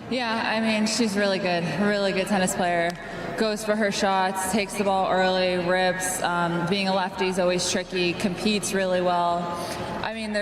Yeah, I mean, she's really good tennis player. Goes for her shots, takes the ball early, rips. Being a lefty is always tricky, competes really well. I mean,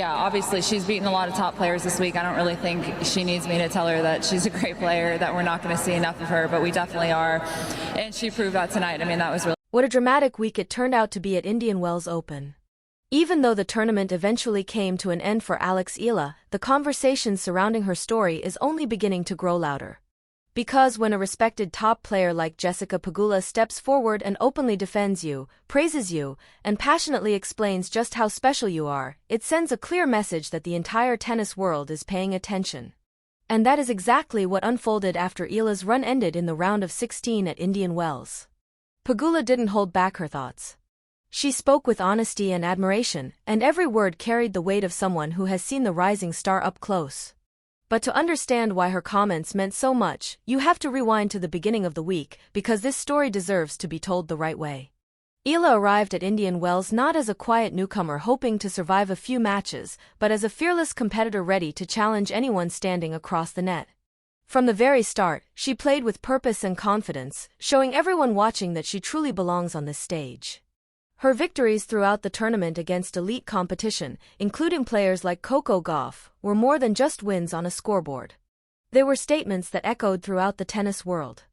obviously she's beaten a lot of top players this week. I don't really think she needs me to tell her that she's a great player, that we're not going to see enough of her, but we definitely are. And she proved that tonight. I mean, that was really... What a dramatic week it turned out to be at Indian Wells Open. Even though the tournament eventually came to an end for Alex Eala, the conversation surrounding her story is only beginning to grow louder. Because when a respected top player like Jessica Pegula steps forward and openly defends you, praises you, and passionately explains just how special you are, it sends a clear message that the entire tennis world is paying attention. And that is exactly what unfolded after Eala's run ended in the round of 16 at Indian Wells. Pegula didn't hold back her thoughts. She spoke with honesty and admiration, and every word carried the weight of someone who has seen the rising star up close. But to understand why her comments meant so much, you have to rewind to the beginning of the week, because this story deserves to be told the right way. Eala arrived at Indian Wells not as a quiet newcomer hoping to survive a few matches, but as a fearless competitor ready to challenge anyone standing across the net. From the very start, she played with purpose and confidence, showing everyone watching that she truly belongs on this stage. Her victories throughout the tournament against elite competition, including players like Coco Gauff, were more than just wins on a scoreboard. They were statements that echoed throughout the tennis world.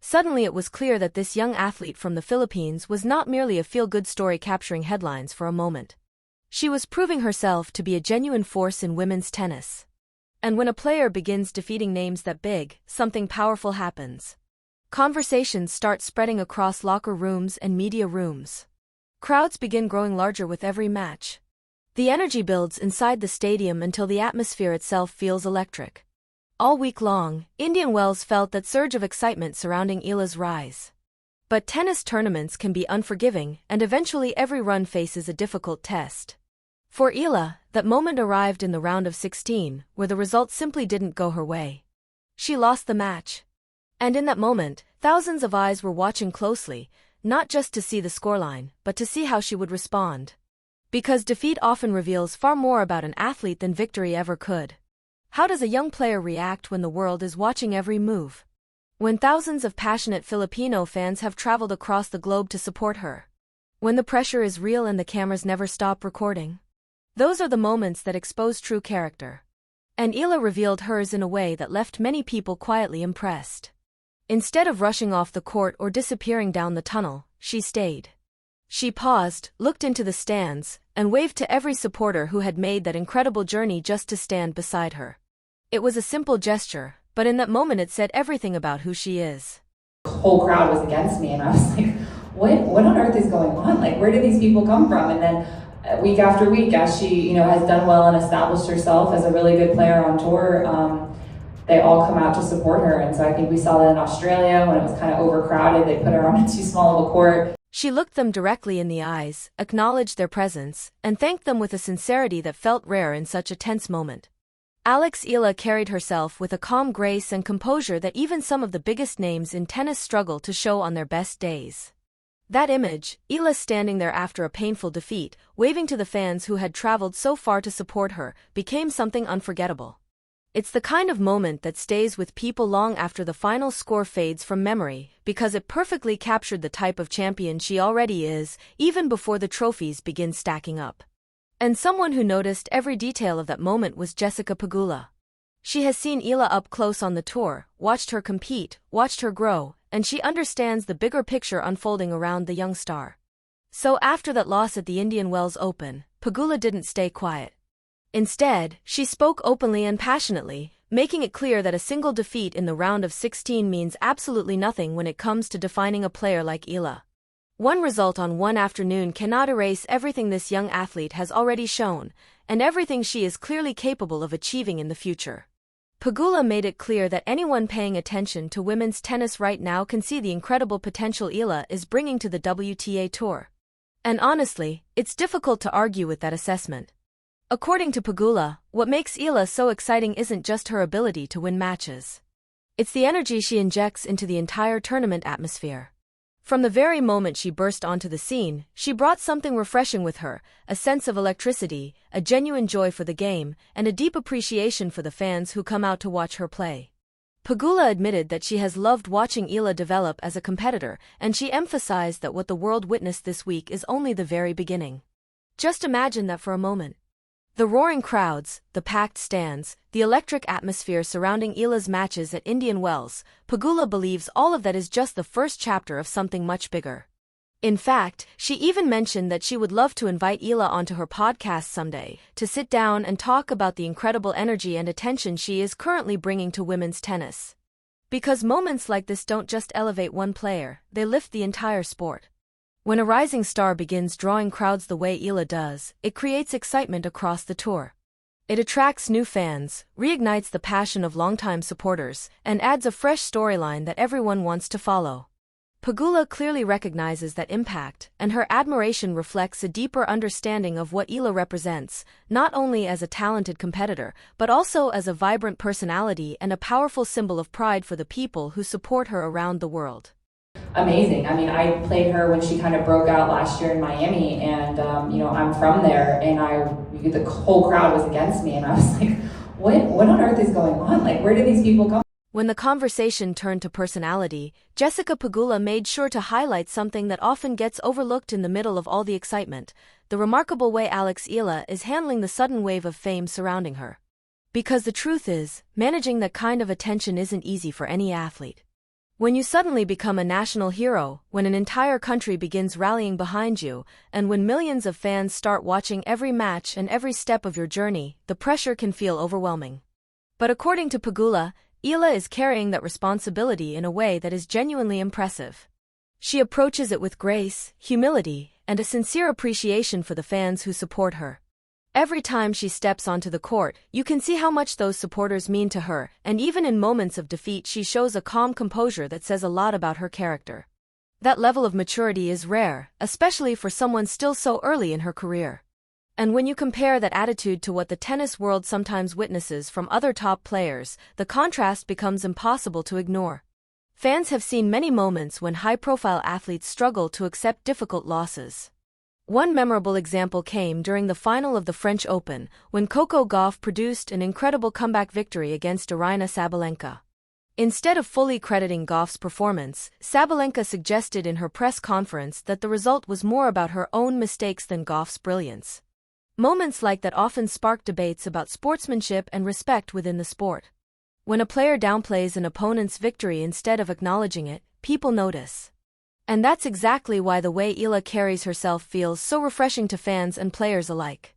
Suddenly it was clear that this young athlete from the Philippines was not merely a feel-good story capturing headlines for a moment. She was proving herself to be a genuine force in women's tennis. And when a player begins defeating names that big, something powerful happens. Conversations start spreading across locker rooms and media rooms. Crowds begin growing larger with every match. The energy builds inside the stadium until the atmosphere itself feels electric. All week long, Indian Wells felt that surge of excitement surrounding Eala's rise. But tennis tournaments can be unforgiving, and eventually every run faces a difficult test. For Eala, that moment arrived in the round of 16, where the result simply didn't go her way. She lost the match. And in that moment, thousands of eyes were watching closely, not just to see the scoreline, but to see how she would respond. Because defeat often reveals far more about an athlete than victory ever could. How does a young player react when the world is watching every move? When thousands of passionate Filipino fans have traveled across the globe to support her? When the pressure is real and the cameras never stop recording? Those are the moments that expose true character. And Eala revealed hers in a way that left many people quietly impressed. Instead of rushing off the court or disappearing down the tunnel, she stayed. She paused, looked into the stands, and waved to every supporter who had made that incredible journey just to stand beside her. It was a simple gesture, but in that moment it said everything about who she is. The whole crowd was against me, and I was like, what on earth is going on? Like, where do these people come from? And then week after week, as she has done well and established herself as a really good player on tour, they all come out to support her. And so I think we saw that in Australia when it was kind of overcrowded. They put her on too small of a court. She looked them directly in the eyes, acknowledged their presence, and thanked them with a sincerity that felt rare in such a tense moment. Alex Eala carried herself with a calm grace and composure that even some of the biggest names in tennis struggle to show on their best days. That image, Eala standing there after a painful defeat, waving to the fans who had traveled so far to support her, became something unforgettable. It's the kind of moment that stays with people long after the final score fades from memory, because it perfectly captured the type of champion she already is, even before the trophies begin stacking up. And someone who noticed every detail of that moment was Jessica Pegula. She has seen Eala up close on the tour, watched her compete, watched her grow, and she understands the bigger picture unfolding around the young star. So after that loss at the Indian Wells Open, Pegula didn't stay quiet. Instead, she spoke openly and passionately, making it clear that a single defeat in the round of 16 means absolutely nothing when it comes to defining a player like Eala. One result on one afternoon cannot erase everything this young athlete has already shown, and everything she is clearly capable of achieving in the future. Pegula made it clear that anyone paying attention to women's tennis right now can see the incredible potential Eala is bringing to the WTA Tour. And honestly, it's difficult to argue with that assessment. According to Pegula, what makes Eala so exciting isn't just her ability to win matches. It's the energy she injects into the entire tournament atmosphere. From the very moment she burst onto the scene, she brought something refreshing with her, a sense of electricity, a genuine joy for the game, and a deep appreciation for the fans who come out to watch her play. Pegula admitted that she has loved watching Eala develop as a competitor, and she emphasized that what the world witnessed this week is only the very beginning. Just imagine that for a moment. The roaring crowds, the packed stands, the electric atmosphere surrounding Eala's matches at Indian Wells. Pegula believes all of that is just the first chapter of something much bigger. In fact, she even mentioned that she would love to invite Eala onto her podcast someday, to sit down and talk about the incredible energy and attention she is currently bringing to women's tennis. Because moments like this don't just elevate one player, they lift the entire sport. When a rising star begins drawing crowds the way Eala does, it creates excitement across the tour. It attracts new fans, reignites the passion of longtime supporters, and adds a fresh storyline that everyone wants to follow. Pegula clearly recognizes that impact, and her admiration reflects a deeper understanding of what Eala represents, not only as a talented competitor, but also as a vibrant personality and a powerful symbol of pride for the people who support her around the world. Amazing. I mean, I played her when she kind of broke out last year in Miami, and I'm from there, and the whole crowd was against me, and I was like, what on earth is going on? Like, where do these people come? When the conversation turned to personality, Jessica Pegula made sure to highlight something that often gets overlooked in the middle of all the excitement: the remarkable way Alex Eala is handling the sudden wave of fame surrounding her. Because the truth is, managing that kind of attention isn't easy for any athlete. When you suddenly become a national hero, when an entire country begins rallying behind you, and when millions of fans start watching every match and every step of your journey, the pressure can feel overwhelming. But according to Pegula, Eala is carrying that responsibility in a way that is genuinely impressive. She approaches it with grace, humility, and a sincere appreciation for the fans who support her. Every time she steps onto the court, you can see how much those supporters mean to her, and even in moments of defeat she shows a calm composure that says a lot about her character. That level of maturity is rare, especially for someone still so early in her career. And when you compare that attitude to what the tennis world sometimes witnesses from other top players, the contrast becomes impossible to ignore. Fans have seen many moments when high-profile athletes struggle to accept difficult losses. One memorable example came during the final of the French Open, when Coco Gauff produced an incredible comeback victory against Aryna Sabalenka. Instead of fully crediting Gauff's performance, Sabalenka suggested in her press conference that the result was more about her own mistakes than Gauff's brilliance. Moments like that often spark debates about sportsmanship and respect within the sport. When a player downplays an opponent's victory instead of acknowledging it, people notice. And that's exactly why the way Eala carries herself feels so refreshing to fans and players alike.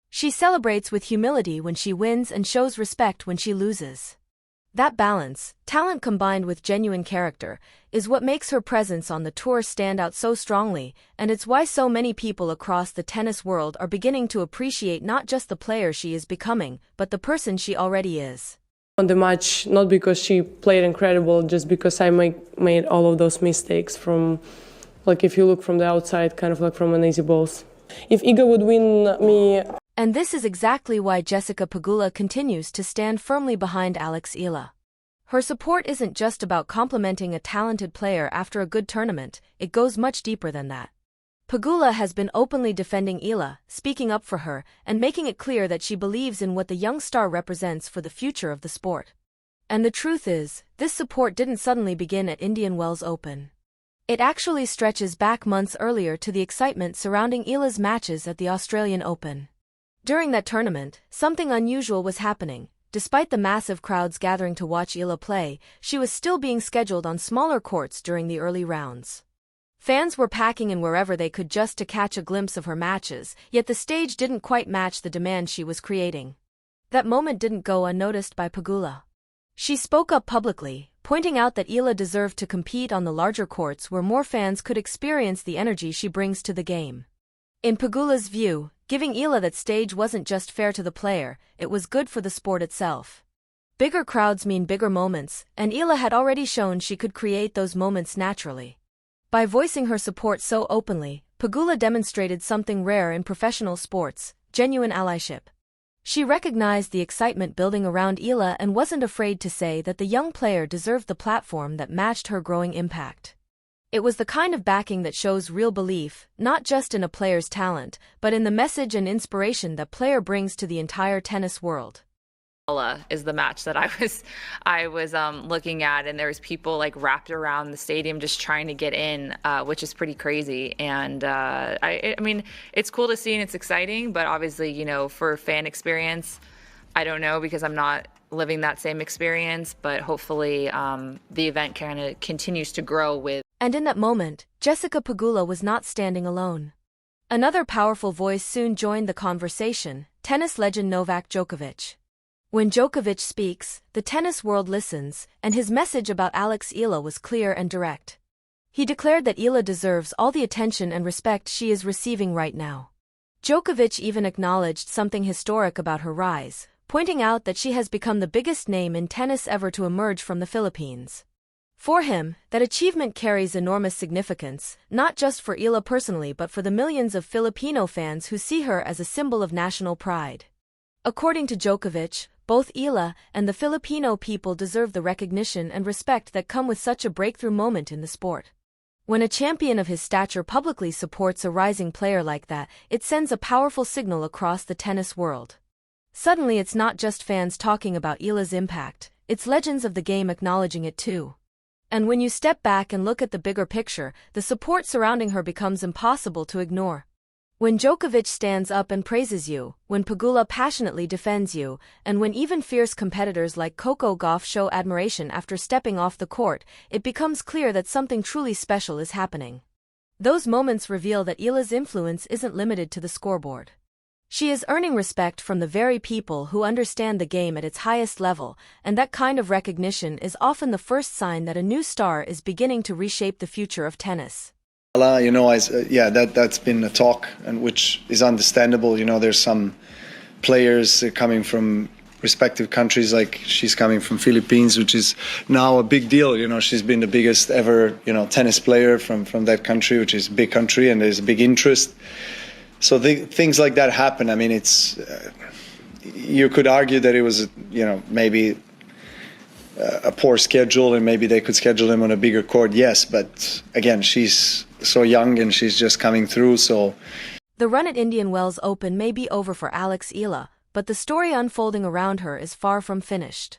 She celebrates with humility when she wins and shows respect when she loses. That balance, talent combined with genuine character, is what makes her presence on the tour stand out so strongly, and it's why so many people across the tennis world are beginning to appreciate not just the player she is becoming, but the person she already is. On the match, not because she played incredible, just because I made all of those mistakes from, like, if you look from the outside, kind of like from an easy balls. If Iga would win me... And this is exactly why Jessica Pegula continues to stand firmly behind Alex Eala. Her support isn't just about complimenting a talented player after a good tournament, it goes much deeper than that. Pegula has been openly defending Eala, speaking up for her, and making it clear that she believes in what the young star represents for the future of the sport. And the truth is, this support didn't suddenly begin at Indian Wells Open. It actually stretches back months earlier to the excitement surrounding Eala's matches at the Australian Open. During that tournament, something unusual was happening. Despite the massive crowds gathering to watch Eala play, she was still being scheduled on smaller courts during the early rounds. Fans were packing in wherever they could just to catch a glimpse of her matches, yet the stage didn't quite match the demand she was creating. That moment didn't go unnoticed by Pegula. She spoke up publicly, pointing out that Eala deserved to compete on the larger courts where more fans could experience the energy she brings to the game. In Pegula's view, giving Eala that stage wasn't just fair to the player, it was good for the sport itself. Bigger crowds mean bigger moments, and Eala had already shown she could create those moments naturally. By voicing her support so openly, Pegula demonstrated something rare in professional sports: genuine allyship. She recognized the excitement building around Eala and wasn't afraid to say that the young player deserved the platform that matched her growing impact. It was the kind of backing that shows real belief, not just in a player's talent, but in the message and inspiration that player brings to the entire tennis world. Is the match that I was looking at, and there's people like wrapped around the stadium just trying to get in, which is pretty crazy. And I mean, it's cool to see and it's exciting, but obviously, for fan experience, I don't know because I'm not living that same experience. But hopefully, the event kind of continues to grow with. And in that moment, Jessica Pegula was not standing alone. Another powerful voice soon joined the conversation: tennis legend Novak Djokovic. When Djokovic speaks, the tennis world listens, and his message about Alex Eala was clear and direct. He declared that Eala deserves all the attention and respect she is receiving right now. Djokovic even acknowledged something historic about her rise, pointing out that she has become the biggest name in tennis ever to emerge from the Philippines. For him, that achievement carries enormous significance, not just for Eala personally but for the millions of Filipino fans who see her as a symbol of national pride. According to Djokovic, both Eala and the Filipino people deserve the recognition and respect that come with such a breakthrough moment in the sport. When a champion of his stature publicly supports a rising player like that, it sends a powerful signal across the tennis world. Suddenly it's not just fans talking about Eala's impact, it's legends of the game acknowledging it too. And when you step back and look at the bigger picture, the support surrounding her becomes impossible to ignore. When Djokovic stands up and praises you, when Pegula passionately defends you, and when even fierce competitors like Coco Gauff show admiration after stepping off the court, it becomes clear that something truly special is happening. Those moments reveal that Eala's influence isn't limited to the scoreboard. She is earning respect from the very people who understand the game at its highest level, and that kind of recognition is often the first sign that a new star is beginning to reshape the future of tennis. That's been a talk, and which is understandable. There's some players coming from respective countries, like she's coming from Philippines, which is now a big deal. She's been the biggest ever, tennis player from that country, which is a big country, and there's a big interest. So things like that happen. I mean, it's you could argue that it was, maybe a poor schedule, and maybe they could schedule him on a bigger court. Yes, but again, she's so young and she's just coming through. So the run at Indian Wells Open may be over for Alex Eala, but the story unfolding around her is far from finished.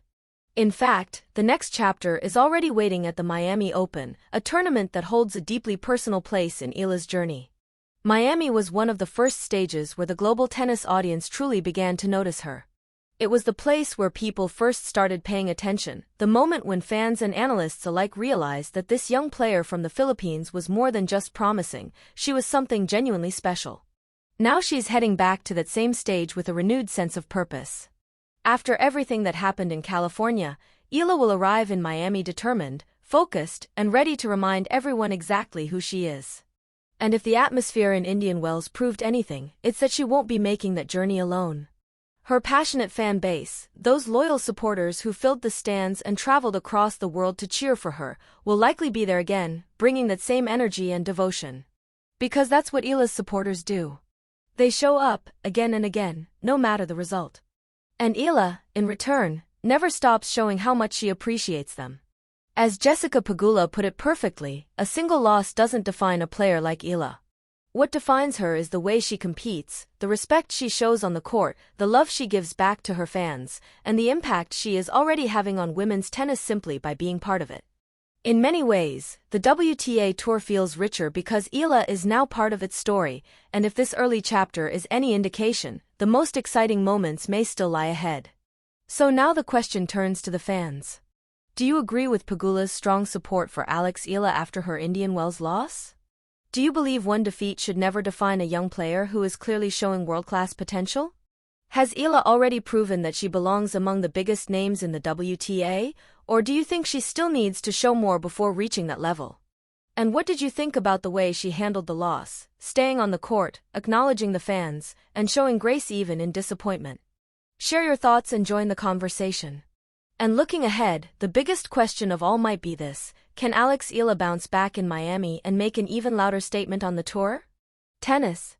In fact, the next chapter is already waiting at the Miami Open, a tournament that holds a deeply personal place in Eala's journey. Miami was one of the first stages where the global tennis audience truly began to notice her. It was the place where people first started paying attention, the moment when fans and analysts alike realized that this young player from the Philippines was more than just promising, she was something genuinely special. Now she's heading back to that same stage with a renewed sense of purpose. After everything that happened in California, Eala will arrive in Miami determined, focused, and ready to remind everyone exactly who she is. And if the atmosphere in Indian Wells proved anything, it's that she won't be making that journey alone. Her passionate fan base, those loyal supporters who filled the stands and traveled across the world to cheer for her, will likely be there again, bringing that same energy and devotion. Because that's what Eala's supporters do. They show up, again and again, no matter the result. And Eala, in return, never stops showing how much she appreciates them. As Jessica Pegula put it perfectly, a single loss doesn't define a player like Eala. What defines her is the way she competes, the respect she shows on the court, the love she gives back to her fans, and the impact she is already having on women's tennis simply by being part of it. In many ways, the WTA Tour feels richer because Eala is now part of its story, and if this early chapter is any indication, the most exciting moments may still lie ahead. So now the question turns to the fans. Do you agree with Pegula's strong support for Alex Eala after her Indian Wells loss? Do you believe one defeat should never define a young player who is clearly showing world-class potential? Has Eala already proven that she belongs among the biggest names in the WTA, or do you think she still needs to show more before reaching that level? And what did you think about the way she handled the loss, staying on the court, acknowledging the fans, and showing grace even in disappointment? Share your thoughts and join the conversation. And looking ahead, the biggest question of all might be this: can Alex Eala bounce back in Miami and make an even louder statement on the tour? Tennis,